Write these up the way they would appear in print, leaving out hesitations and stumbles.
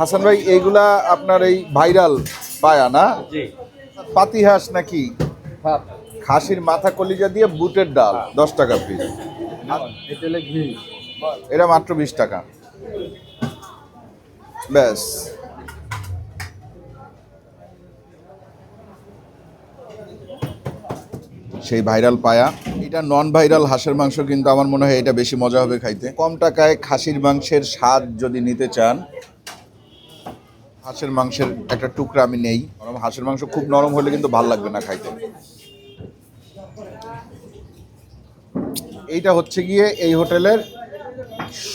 হাসান ভাই, এইগুলা আপনার এই ভাইরাল পায়া না? জি। পাতি হাঁস নাকি? হ্যাঁ। খাসির মাথা কলিজা দিয়ে বুটের ডাল 10 টাকা পিস। এটা হলো ঘি। এটা মাত্র 20 টাকা। ব্যাস। সেই ভাইরাল পায়া। এটা নন ভাইরাল হাঁসের মাংস, কিন্তু আমার মনে হয় এটা বেশি মজা হবে খাইতে। কম টাকায় খাসির মাংসের স্বাদ যদি নিতে চান, হাঁসের মাংসের একটা টুকরা আমি নেই। হাঁসের মাংস খুব নরম হলে কিন্তু ভালো লাগবে না খাইতে। এইটা হচ্ছে গিয়ে এই হোটেলের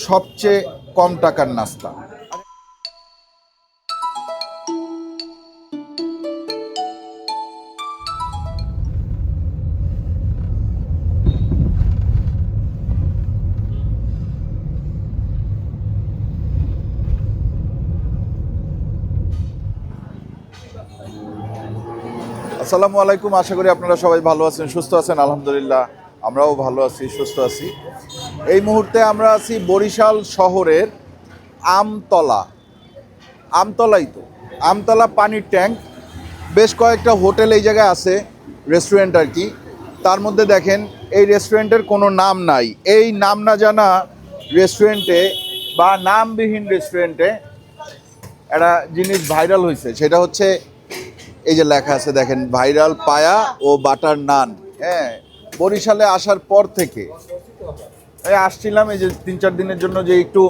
সবচেয়ে কম টাকার নাস্তা। আসসালামু আলাইকুম, আশা করি আপনারা সবাই ভালো আছেন, সুস্থ আছেন। আলহামদুলিল্লাহ আমরাও ভালো আছি, সুস্থ আছি। এই মুহূর্তে আমরা আছি বরিশাল শহরের আমতলাই তো আমতলা পানির ট্যাঙ্ক। বেশ কয়েকটা হোটেল এই জায়গায় আছে, রেস্টুরেন্ট আর কি। তার মধ্যে দেখেন এই রেস্টুরেন্টের কোনো নাম নাই। এই নাম না জানা রেস্টুরেন্টে বা নামবিহীন রেস্টুরেন্টে একটা জিনিস ভাইরাল হয়েছে, সেটা হচ্ছে এই যে লেখা আছে দেখেন, ভাইরাল পায়া ও বাটার নান। হ্যাঁ, বরিশালে আসার পর থেকে আসছিলাম এই যে 3-4 দিনের জন্য, যে একটু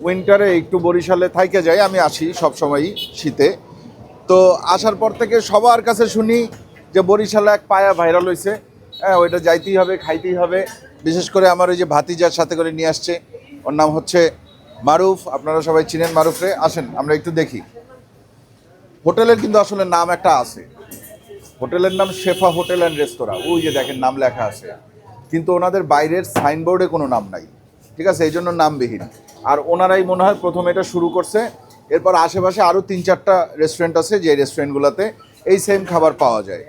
উইন্টারে একটু বরিশালে থাইকে যাই। আমি আসি সবসময়ই শীতে। তো আসার পর থেকে সবার কাছে শুনি যে বরিশালে এক পায়া ভাইরাল হয়েছে। হ্যাঁ, ওইটা যাইতেই হবে, খাইতেই হবে। বিশেষ করে আমার ওই যে ভাতিজার সাথে করে নিয়ে আসছে, ওর নাম হচ্ছে মারুফ। আপনারা সবাই চিনেন মারুফরে। আসেন আমরা একটু দেখি। হোটেলের কিন্তু আসলে নাম একটা আছে। হোটেলের নাম শেফা হোটেল অ্যান্ড রেস্তোরাঁ। ওই যে দেখেন নাম লেখা আছে, কিন্তু ওনাদের বাইরের সাইনবোর্ডে কোনো নাম নাই। ঠিক আছে, এই জন্য নামবিহীন। আর ওনারাই মনে হয় প্রথম এটা শুরু করছে। এরপর আশেপাশে আরও 3-4টা রেস্টুরেন্ট আছে, যে রেস্টুরেন্টগুলোতে এই সেম খাবার পাওয়া যায়।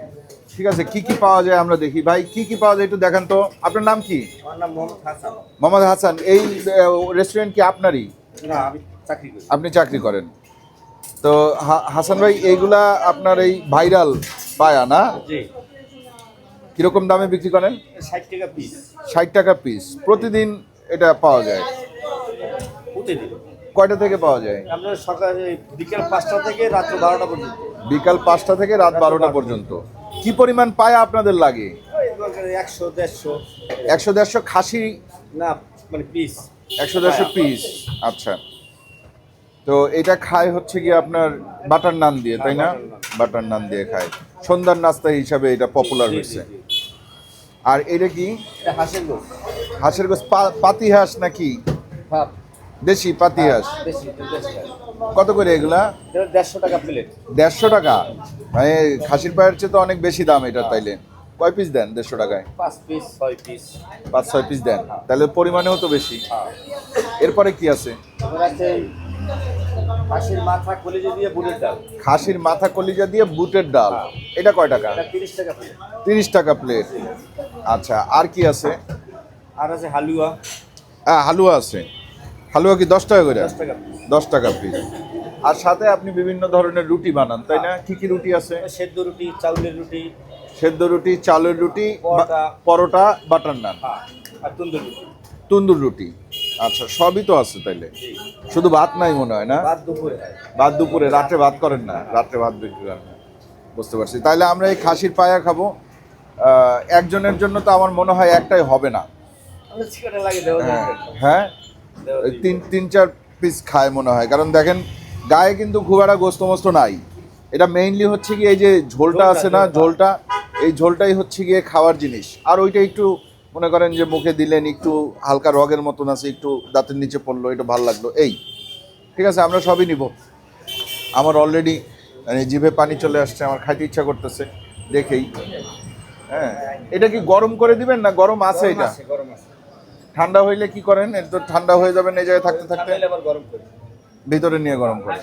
ঠিক আছে, কি কি পাওয়া যায় আমরা দেখি। ভাই, কি কি পাওয়া যায় একটু দেখান তো। আপনার নাম কি? আমার নাম মোহাম্মদ হাসান। মোহাম্মদ হাসান। এই রেস্টুরেন্ট কি আপনারই? না, আমি চাকরি করি। আপনি চাকরি করেন? তো হাসান ভাই, এইগুলা আপনার এই ভাইরাল পায়া না? জি। কিরকম দামে বিক্রি করেন? 60 টাকা পিস। 60 টাকা পিস। প্রতিদিন এটা পাওয়া যায়? প্রতিদিন। কয়টা থেকে পাওয়া যায়? আপনার সকালে বিকেল 5টা থেকে রাত্র 12টা পর্যন্ত। বিকাল 5টা থেকে রাত 12টা পর্যন্ত। কি পরিমাণ পায়া আপনাদের লাগে? 100-150। 100-150 খাসি? না, মানে পিস। 100-150 পিস। আচ্ছা। তো এটা খায় হচ্ছে কি আপনার বাটার নান দিয়ে, তাই না? বাটার নান দিয়ে খায়। সন্ধ্যার নাস্তা হিসাবে এটা পপুলার হয়েছে। আর এটা কি? এটা হাঁসের গোশ। হাঁসের গোশ। পাতি হাঁস নাকি? হ্যাঁ। দেশি পাতি হাঁস। বেশি বেশি। কত করে এগুলা? এটা 150 টাকা প্লেট। 150 টাকা? মানে খাসির পায়ের চেয়ে তো অনেক বেশি দাম এটা। তাইলে কয় পিস দেন 150 টাকায়? 5 পিস 6 পিস। 5-6 পিস দেন, তাহলে পরিমাণেও তো বেশি। এরপরে কি আছে? এবার আছে হাঁসের মাথা কলিজা দিয়ে বুটের ডাল। খাসির মাথা কলিজা দিয়ে বুটের ডাল। এটা কয় টাকা? এটা 30 টাকা প্লেট। 30 টাকা প্লেট। আচ্ছা, আর কি আছে? আর আছে হালুয়া। হ্যাঁ, হালুয়া আছে। হালুয়া কি 10 টাকা করে? 10 টাকা পিস। 10 টাকা পিস। আর সাথে আপনি বিভিন্ন ধরনের রুটি বানান, তাই না? কি কি রুটি আছে? সেদ্ধ রুটি, চাউলের রুটি, সেদ্ধ রুটি, চালের রুটি, পরোটা, পরোটা, বাটার নান, আর তন্দুর রুটি। তন্দুর রুটি। আচ্ছা, সবই তো আছে তাইলে। শুধু ভাত নাই মনে হয় না? ভাত দুপুরে। ভাত দুপুরে, রাত্রে ভাত করেন না? রাত্রে ভাত বিক্রি করেন না, বুঝতে পারছি। তাইলে আমরা এই খাসির পায়া খাবো। একজনের জন্য তো আমার মনে হয় একটাই হবে না। আমাদের চিকেনে লাগে দেওয়া হ্যাঁ যায়। হ্যাঁ, ওই 3-4 পিস খায় মনে হয়। কারণ দেখেন গায়ে কিন্তু খুব একটা গোস্ত মোস্ত নাই। এটা মেইনলি হচ্ছে কি এই যে ঝোলটা আছে না, ঝোলটা, এই ঝোলটাই হচ্ছে গিয়ে খাওয়ার জিনিস। আর ওইটা একটু মনে করেন যে মুখে দিলেন, একটু হালকা রগের মতন আছে, একটু দাঁতের নিচে পড়লো, এটা ভালো লাগলো, এই। ঠিক আছে, আমরা সবই নিব। আমার অলরেডি মানে জিভে পানি চলে আসছে, আমার খাইতে ইচ্ছা করতেছে দেখেই। হ্যাঁ, এটা কি গরম করে দিবেন না গরম আছে? এটা গরম আছে। ঠান্ডা হইলে কি করেন? এটা তো ঠান্ডা হয়ে যাবেন এই জায়গায় থাকতে থাকতে। তাহলে আবার গরম করি। ভিতরে নিয়ে গরম করে।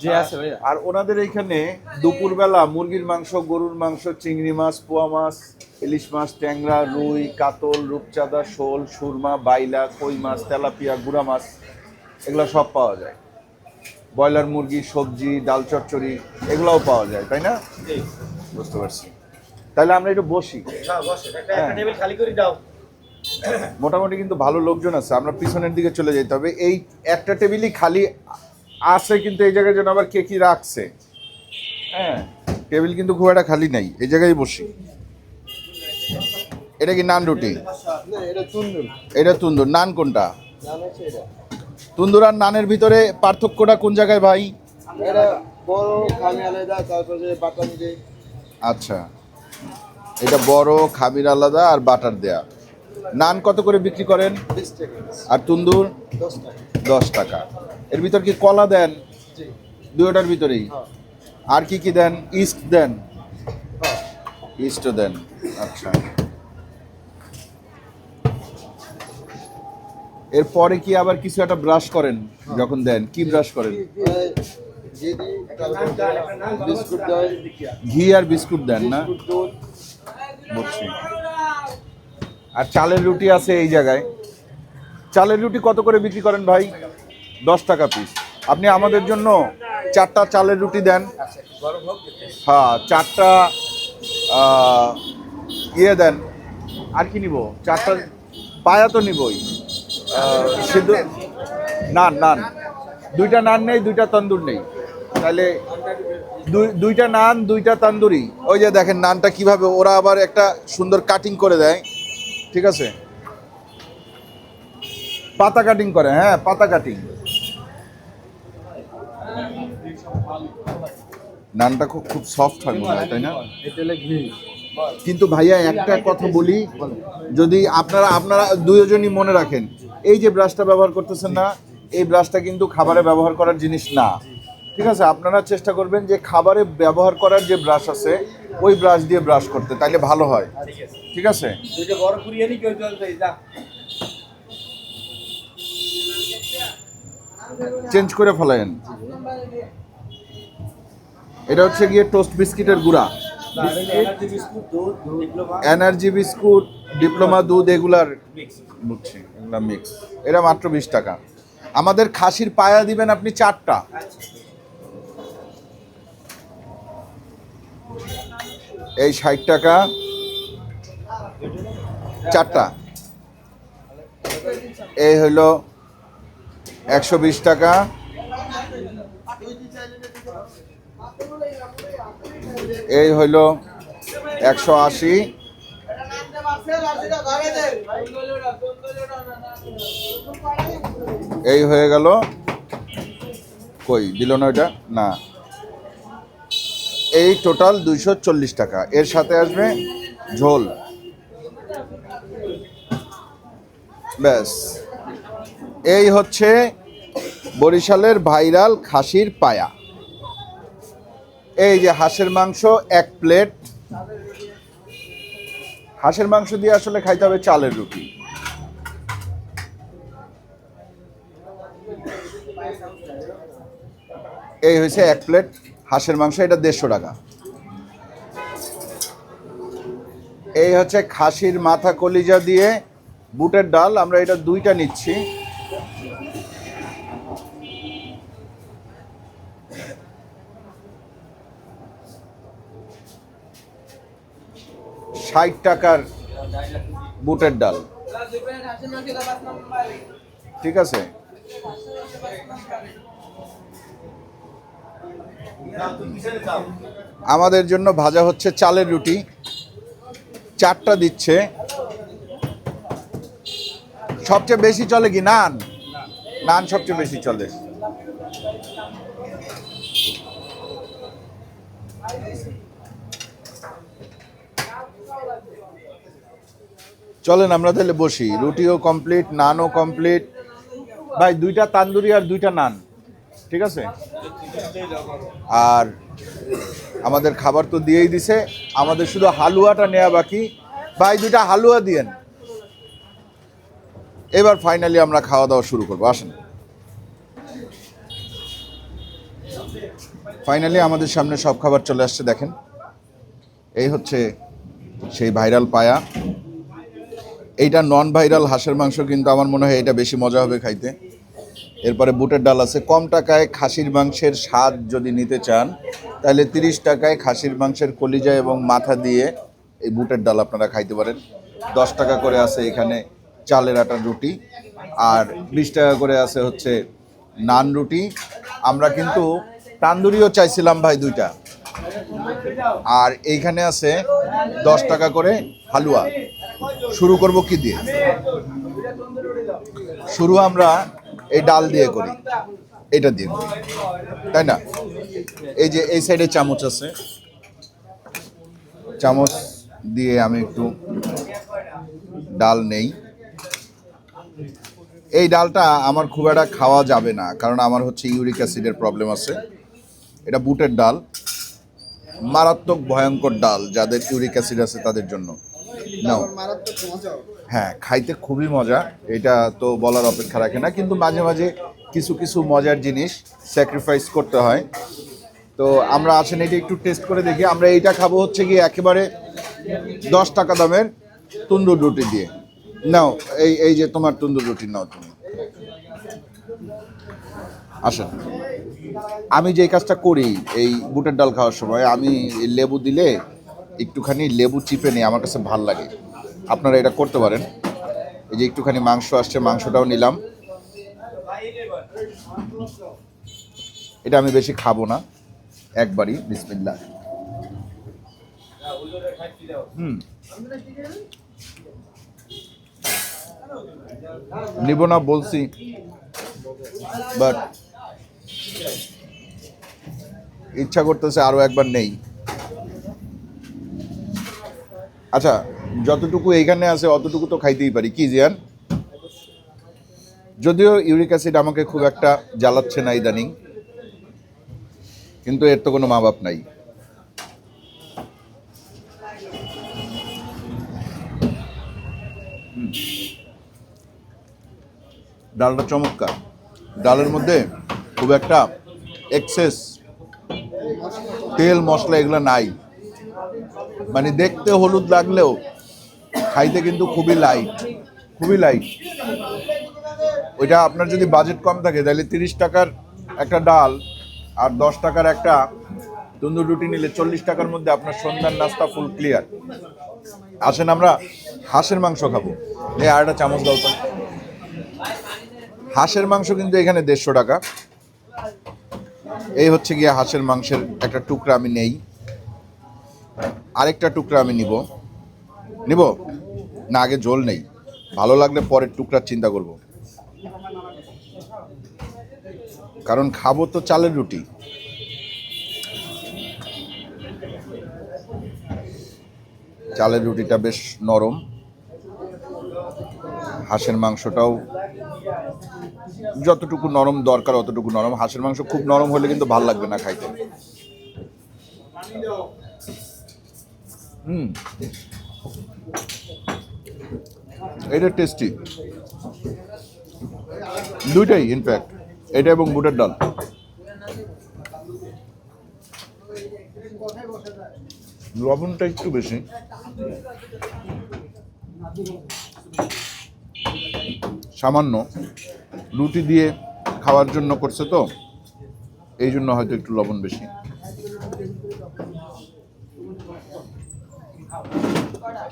জি আছে ভাইয়া। আর ওনাদের এইখানে দুপুরবেলা মুরগির মাংস, গরুর মাংস, চিংড়ি মাছ, পোয়া মাছ, ইলিশ মাছ, ট্যাংরা, রুই, কাতল, রূপচাঁদা, শোল, সুরমা, বাইলা, কই মাছ, তেলাপিয়া, গুড়া মাছ, এগুলো সব পাওয়া যায়। ব্রয়লার মুরগি, সবজি, ডাল চচ্চড়ি এগুলোও পাওয়া যায়, তাই না? জি। বুঝতে পারছি। তাহলে আমরা একটু বসি। হ্যাঁ, বসেন। একটা হ্যাঁ। টেবিল খালি করে দাও। মোটামুটি কিন্তু ভালো লোকজন আছে, আমরা পিছনের দিকে চলে যেতে হবে। এই একটা টেবিলই খালি আছে, কিন্তু এই জায়গায় যেন আবার কে কি রাখছে। হ্যাঁ, টেবিল কিন্তু খুব একটা খালি নাই, এই জায়গায় বসি। এটা কি নান রুটি? না, এটা তুন্দুর। এটা তুন্দুর। নান কোনটা? নাম হচ্ছে এটা। তুন্দুর আর নানের ভিতরে পার্থক্যটা কোন জায়গায় ভাই? এটা বড় খামি আলাদা, তারপরে বাটার দিয়ে। আচ্ছা, এটা বড়, খামির আলাদা আর বাটার দেয়া। নান কত করে বিক্রি করেন? 20 টাকা। আর তুন্দুর? 10 টাকা। 10 টাকা। এর ভিতর কি কলা দেন? জি। দুটোটার ভিতরেই? হ্যাঁ। আর কি কি দেন? ইস্ট দেন? হ্যাঁ। ইস্টও দেন। আচ্ছা, এরপরে কি আবার কিছু একটা ব্রাশ করেন যখন দেন? কি ব্রাশ করেন? ঘি দিই, তারপরে বিস্কুট দেয়। ঘি আর বিস্কুট দেন না? বিস্কুট দুধ। বুঝছি। আর চালের রুটি আছে এই জায়গায়। চালের রুটি কত করে বিক্রি করেন ভাই? 10 টাকা পিস। আপনি আমাদের জন্য 4টা চালের রুটি দেন। আচ্ছা, গরম হোক। হ্যাঁ, 4টা ইয়ে দেন। আর কি নিব? 4টা পায়া তো নিবই। সিদ্ধ নান, নান 2টা নান নেই, 2টা তন্দুর নেই। তাহলে দুইটা নান, 2টা তন্দুরি। ওই যে দেখেন নানটা কিভাবে ওরা আবার একটা সুন্দর কাটিং করে দেয়। ঠিক আছে, পাতা কাটিং করে। হ্যাঁ, পাতা কাটিং। নানটা খুব খুব সফট হয় মনে হয়, তাই না? এটা হলো ঘি। কিন্তু ভাইয়া একটা কথা বলি, যদি আপনারা দুজনই মনে রাখেন, এই যে ব্রাশটা ব্যবহার করতেছেন না, এই ব্রাশটা কিন্তু খাবারে ব্যবহার করার জিনিস না। ঠিক আছে, আপনারা চেষ্টা করবেন যে খাবারে ব্যবহার করার যে ব্রাশ আছে ওই ব্রাশ দিয়ে ব্রাশ করতে, তাইলে ভালো হয়। ঠিক আছে, দুইটা বড় কুরিয়ানি কেউ চলতে যা। চেঞ্জ করে ফেলেন। এটা হচ্ছে গিয়ে টোস্ট বিস্কিটের গুঁড়া। এনার্জি বিস্কুট, দুধ, ডিপ্লোমা এনার্জি বিস্কুট, ডিপ্লোমা দুধ এগুলার মিক্স। বুঝছি, এগুলা মিক্স। এটা মাত্র 20 টাকা। আমাদের খাসির পায়া দিবেন আপনি 4টা। এই 60 টাকা 4টা। এই হইল 120 টাকা। এই হইল 180। এই হয়ে গেল। কই দিল না ওইটা? না, এই টোটাল 240 টাকা। এর সাথে আসবে ঝোল। ব্যাস, এই হচ্ছে বরিশালের ভাইরাল খাসির পায়া। এই যে হাঁসের মাংস 1 প্লেট। হাঁসের মাংস দিয়ে আসলে খাইতে হবে চালের রুটি। এই হয়েছে 1 প্লেট হাঁসের মাংস, এটা 150 টাকা। এই হচ্ছে খাসির মাথা কলিজা দিয়ে বুটের ডাল, আমরা এটা 2টা নিচ্ছি। টাকার বুটের ডাল। ঠিক আছে, আমাদের জন্য ভাজা হচ্ছে চালের রুটি, 4টা দিচ্ছে। সবচেয়ে বেশি চলে কি নান? নান সবচেয়ে বেশি চলে। চলেন আমরা তাহলে বসি। রুটিও কমপ্লিট, নানও কমপ্লিট। ভাই 2টা তান্দুরি আর 2টা নান, ঠিক আছে? আর আমাদের খাবার তো দিয়েই দিছে, আমাদের শুধু হালুয়াটা নেওয়া বাকি। ভাই 2টা হালুয়া দিয়েন। এবার ফাইনালি আমরা খাওয়া দাওয়া শুরু করবো, আসেন। ফাইনালি আমাদের সামনে সব খাবার চলে আসছে, দেখেন। এই হচ্ছে সেই ভাইরাল পায়া। এইটা নন ভাইরাল হাঁসের মাংস, কিন্তু আমার মনে হয় এটা বেশি মজা হবে খাইতে। এরপরে বুটের ডাল আছে। কম টাকায় খাসির মাংসের স্বাদ যদি নিতে চান তাহলে 30 টাকায় খাসির মাংসের কলিজা এবং মাথা দিয়ে এই বুটের ডাল আপনারা খাইতে পারেন। 10 টাকা করে আছে এখানে চালের আটার রুটি, আর 20 টাকা করে আছে হচ্ছে নান রুটি। আমরা কিন্তু তান্দুরিও চাইছিলাম ভাই 2টা। আর এইখানে আছে 10 টাকা করে হালুয়া। শুরু করব কি দিয়ে? শুরু আমরা এই ডাল দিয়ে করি, এটা দিয়ে করি, তাই না? এই যে এই সাইডে চামচ আছে, চামচ দিয়ে আমি একটু ডাল নেই। এই ডালটা আমার খুব একটা খাওয়া যাবে না, কারণ আমার হচ্ছে ইউরিক অ্যাসিডের প্রবলেম আছে। এটা বুটের ডাল, মারাত্মক ভয়ঙ্কর ডাল, যাদের ইউরিক অ্যাসিড আছে তাদের জন্য। নাও, হ্যাঁ, খাইতে খুবই মজা, এটা তো বলার অপেক্ষা রাখে না। কিন্তু মাঝে মাঝে কিছু কিছু মজার জিনিস স্যাক্রিফাইস করতে হয়। তো আমরা আসেন এটা একটু টেস্ট করে দেখি। আমরা এইটা খাবো হচ্ছে কি একেবারে 10 টাকা দামের তন্দুর রুটি দিয়ে। নাও, এই এই যে তোমার তন্দুর রুটি নাও তুমি। আসেন, আমি যে কাজটা করি এই বুটের ডাল খাওয়ার সময়, আমি লেবু দিলে একটুখানি লেবু চিপে নিই, আমার কাছে ভাল লাগে। আপনারা এটা করতে পারেন। এই যে একটুখানি মাংস আসছে, মাংসটাও নিলাম। এটা আমি বেশি খাবো না, একবারই। বিসমিল্লাহ। নিব না বলছি, বাট ইচ্ছা করতেছে আরো একবার নেই। আচ্ছা, যতটুকু এইখানে আছে অতটুকু তো খাইতেই পারি, কি জিয়ান? যদিও ইউরিক অ্যাসিড আমাকে খুব একটা জ্বালাচ্ছে না ইদানিং, কিন্তু এর তো কোনো মা বাপ নাই। ডালটা চমৎকার। ডালের মধ্যে খুব একটা এক্সেস তেল মশলা এগুলো নাই, মানে দেখতে হলুদ লাগলেও খাইতে কিন্তু খুবই লাইট, খুবই লাইট। ওইটা আপনার যদি বাজেট কম থাকে তাহলে 30 টাকার একটা ডাল আর 10 টাকার একটা তন্দুর রুটি নিলে 40 টাকার মধ্যে আপনার সন্ধ্যার নাস্তা ফুল ক্লিয়ার। আসেন আমরা হাঁসের মাংস খাবো। এই আর একটা চামচ দাও তো। হাঁসের মাংস কিন্তু এখানে 150 টাকা। এই হচ্ছে গিয়ে হাঁসের মাংসের একটা টুকরা আমি নেই, আরেকটা টুকরা আমি নিব না, আগে ঝোল নেই, ভালো লাগলে পরের টুকরার চিন্তা করব। কারণ খাবো তো চালের রুটি। চালের রুটিটা বেশ নরম, হাঁসের মাংসটাও যতটুকু নরম দরকার অতটুকু নরম। হাঁসের মাংস খুব নরম হলে কিন্তু ভালো লাগবে না খাইতে। এটা টেস্টি, দুইটাই ইনফ্যাক্ট, এটা এবং বুটের ডাল। লবণটা একটু বেশি, সামান্য। রুটি দিয়ে খাওয়ার জন্য করছে তো, এই জন্য হয়তো একটু লবণ বেশি।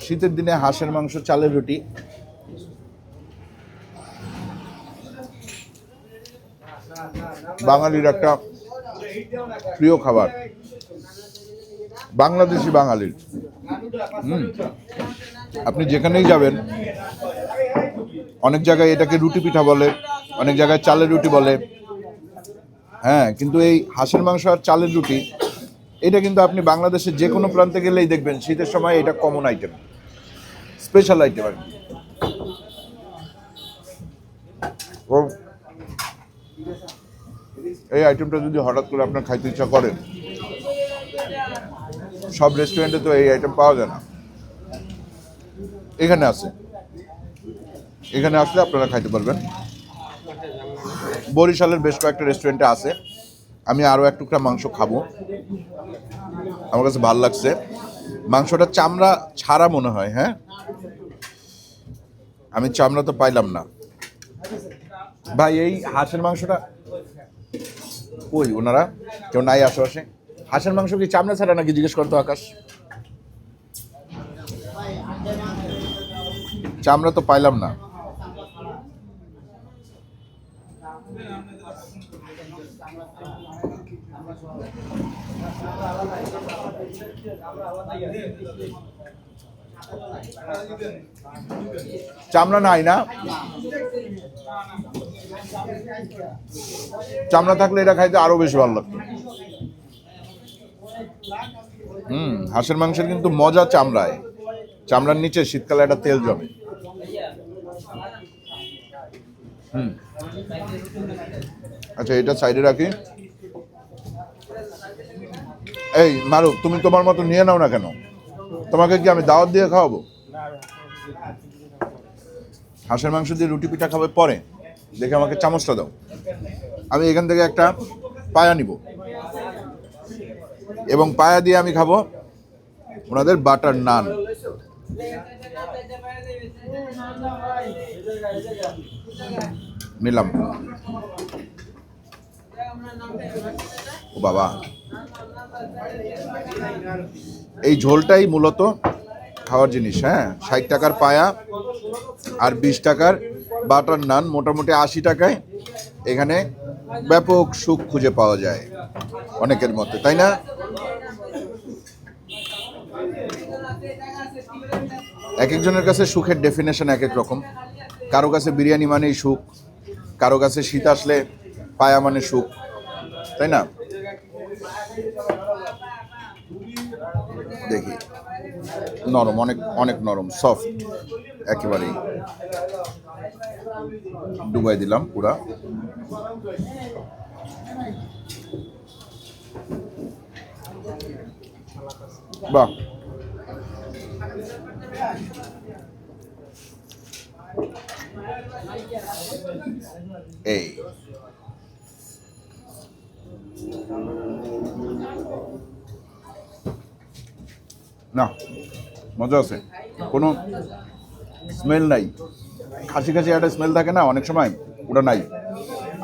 শীতের দিনে হাঁসের মাংস, চালের রুটি বাঙালির একটা প্রিয় খাবার, বাংলাদেশি বাঙালির। আপনি যেখানেই যাবেন, অনেক জায়গায় এটাকে রুটি পিঠা বলে, অনেক জায়গায় চালের রুটি বলে। হ্যাঁ, কিন্তু এই হাঁসের মাংস আর চালের রুটি, এটা কিন্তু আপনি বাংলাদেশের যে কোনো প্রান্তে গেলেই দেখবেন শীতের সময় এটা কমন আইটেম, স্পেশাল আইটেম আর কি। এই আইটেমটা যদি হঠাৎ করে আপনার খাইতে ইচ্ছা করে, সব রেস্টুরেন্টে তো এই আইটেম পাওয়া যায় না, এখানে আছে। এখানে আসলে আপনারা খাইতে পারবেন। বরিশালের বেশ কয়েকটা রেস্টুরেন্টে আছে। আমি আরও এক টুকরা মাংস খাবো, আমার কাছে ভালো লাগছে। মাংসটা চামড়া ছাড়া মনে হয়। হ্যাঁ, আমি চামড়া তো পাইলাম না। ভাই এই হাঁসের মাংসটা কই ওনারা কেউ নাই আশেপাশে? হাঁসের মাংস কি চামড়া ছাড়া নাকি জিজ্ঞেস করতো আকাশ? চামড়া তো পাইলাম না। চামড়া নাই না? চামড়া থাকলে এটা খাইতে আরো বেশি ভালো লাগতো। হাঁসের মাংসের কিন্তু মজা চামড়ায়, চামড়ার নিচে শীতকালে একটা তেল জমে। আচ্ছা এটা সাইডে রাখি। এই মারুক, তুমি তোমার মতো নিয়ে নাও না কেন? তোমাকে কি আমি দাওয়াত দিয়ে খাওয়াবো? হাঁসের মাংস দিয়ে রুটি পিঠা খাবে পরে, দেখে আমাকে চামচটা দাও। আমি এখান থেকে একটা পায়া নিব এবং পায়া দিয়ে আমি খাবো ওনাদের বাটার নান। নিলাম। ও বাবা, এই ঝোলটাই মূলত খাওয়ার জিনিস। হ্যাঁ, 60 টাকার পায়া আর 20 টাকার বাটার নান, মোটামুটি 80 টাকায় এখানে ব্যাপক সুখ খুঁজে পাওয়া যায় অনেকের মতে, তাই না? এক একজনের কাছে সুখের ডেফিনেশন এক এক রকম। কারো কাছে বিরিয়ানি মানেই সুখ, কারো কাছে শীত আসলে পায়া মানে সুখ, তাই না? দেখি, নরম, অনেক অনেক নরম, সফট একেবারেই। ডুবাই দিলাম পুরা। বাহ, এই না, মজা আছে, কোনো স্মেল নাই। খাসি খাসি একটা স্মেল থাকে না অনেক সময়, ওটা নাই।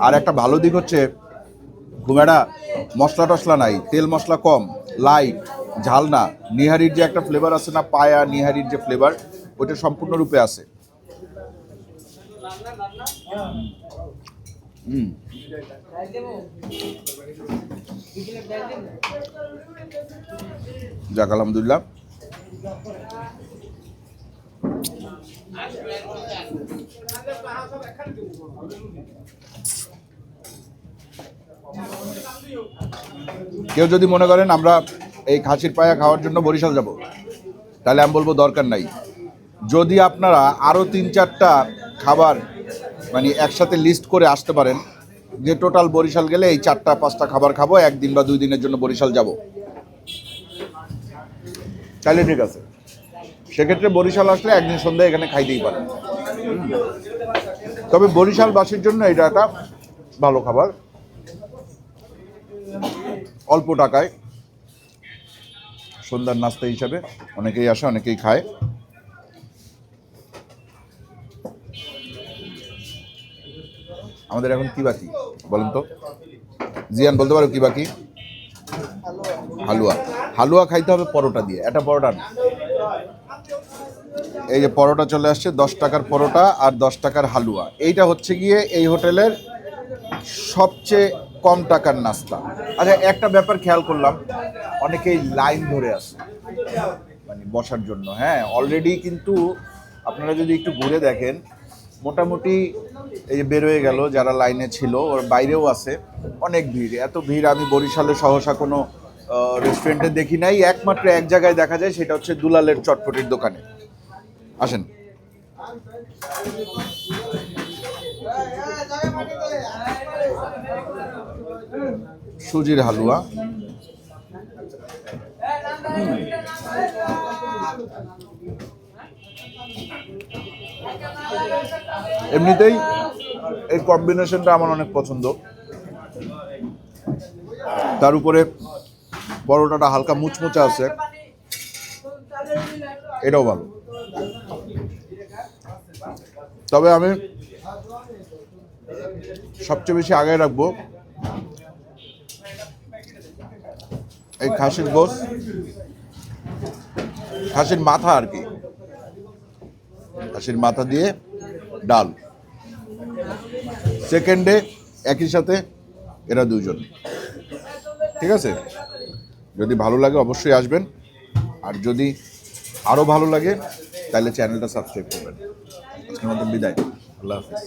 আর একটা ভালো দিক হচ্ছে খুব একটা মশলা টশলা নাই, তেল মশলা কম, লাইট, ঝাল না। নিহারির যে একটা ফ্লেভার আছে না, পায়া নিহারির যে ফ্লেভার, ওইটা সম্পূর্ণরূপে আছে। যাক, আলহামদুলিল্লাহ। কেউ যদি মনে করেন আমরা এই খাসির পায়া খাওয়ার জন্য বরিশাল যাব, তাহলে আমি বলবো দরকার নাই। যদি আপনারা আরও 3-4টা খাবার মানে একসাথে লিস্ট করে আসতে পারেন যে টোটাল বরিশাল গেলে এই 4-5টা খাবার খাবো, 1 দিন বা 2 দিনের জন্য বরিশাল যাব, তাহলে ঠিক আছে। সেক্ষেত্রে বরিশাল আসলে একদিন সন্ধ্যায় এখানে খাইতেই পারেন। তবে বরিশালবাসীর জন্য এটা একটা ভালো খাবার, অল্প টাকায় সন্ধ্যার নাস্তা হিসাবে অনেকেই আসে, অনেকেই খায়। আমাদের এখন কি বাকি বলেন তো? জিয়ান বলতে পারো কি বাকি? হালুয়া। হালুয়া খাইতে হবে পরোটা দিয়ে। এটা পরোটা না, এই যে পরোটা চলে আসছে, 10 টাকার পরোটা আর 10 টাকার হালুয়া। এইটা হচ্ছে গিয়ে এই হোটেলের সবচেয়ে কম টাকার নাস্তা। আচ্ছা, একটা ব্যাপার খেয়াল করলাম, অনেকেই লাইন ধরে আসে মানে বসার জন্য। হ্যাঁ, অলরেডি কিন্তু আপনারা যদি একটু ঘুরে দেখেন, মোটামুটি এই যে বের হয়ে গেল যারা লাইনে ছিল, ওর বাইরেও আছে অনেক ভিড়। এত ভিড় আমি বরিশালে সহসা কোনো রেস্টুরেন্টে দেখি নাই। একমাত্র এক জায়গায় দেখা যায়, সেটা হচ্ছে দুলালের চটপটির দোকানে। আসেন। সুজির হালুয়া, এমনিতেই এই কম্বিনেশনটা আমার অনেক পছন্দ। তার উপরে পরোটাটা হালকা মুচমুচা আছে, এটাও ভালো। তবে আমি সবচেয়ে বেশি আগে রাখবো এই খাসির গোস, খাসির মাথা আর কি, খাসির মাথা দিয়ে ডাল। সেকেন্ডে একই সাথে এরা দুজন। ঠিক আছে, যদি ভালো লাগে অবশ্যই আসবেন, আর যদি আরো ভালো লাগে তাহলে চ্যানেলটা সাবস্ক্রাইব করবেন। আজকের মতন বিদায়, আল্লাহ হাফিজ।